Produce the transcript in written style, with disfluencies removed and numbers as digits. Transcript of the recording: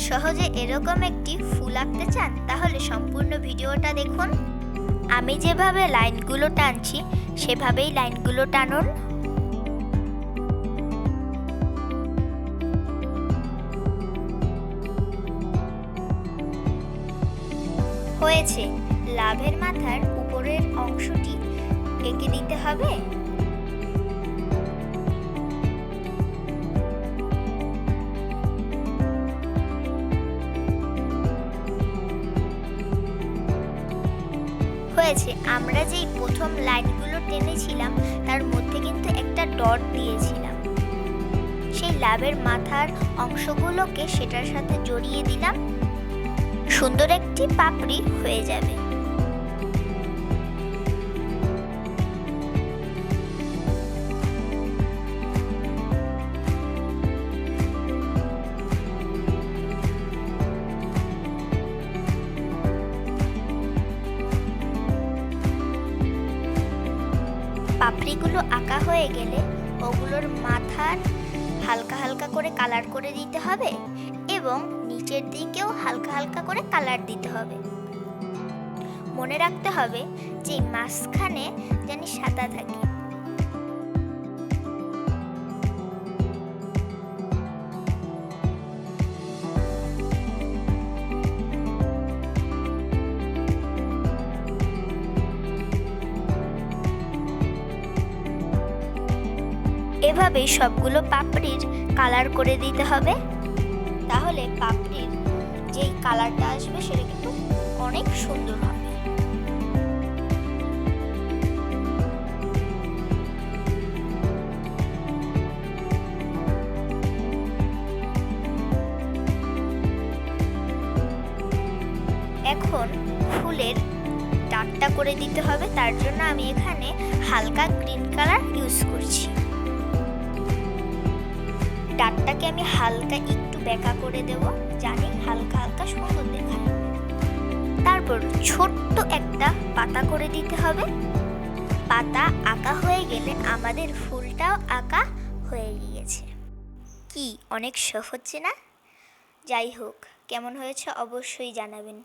সহজে এরকম একটি ফুল আঁকতে চান তাহলে সম্পূর্ণ ভিডিওটা দেখুন। আমি যেভাবে লাইনগুলো টানছি সেভাবেই লাইনগুলো টানুন। হয়েছে, লাভের মাথার উপরের অংশটি এঁকে দিতে হবে। হয়েছে, আমরা যেই প্রথম লাইনগুলো টেনেছিলাম তার মধ্যে কিন্তু একটা ডট দিয়েছিলাম, সেই লাভের মাথার অংশগুলোকে সেটার সাথে জড়িয়ে দিলাম। সুন্দর একটি পাপড়ি হয়ে যাবে। পাপড়িগুলো আঁকা হয়ে গেলে ওগুলোর মাথার হালকা হালকা করে কালার করে দিতে হবে এবং নিচের দিকেও হালকা হালকা করে কালার দিতে হবে। মনে রাখতে হবে যে মাঝখানে যেন সাদা থাকে। এভাবেই সবগুলো পাপড়ির কালার করে দিতে হবে, তাহলে পাপড়ির যেই কালারটা আসবে সেটা কিন্তু অনেক সুন্দর হবে। এখন ফুলের ডাঁটটা করে দিতে হবে, তার জন্য আমি এখানে হালকা গ্রিন কালার ইউজ করছি। ডাঁটটাকে আমি হালকা একটু বেঁকা করে দেব, জানি হালকা হালকা সুন্দর দেখায়। তারপর ছোট্ট একটা পাতা করে দিতে হবে। পাতা আঁকা হয়ে গেলে আমাদের ফুলটাও আঁকা হয়ে গিয়েছে। কি অনেক সহজ না? যাই হোক, কেমন হয়েছে অবশ্যই জানাবেন।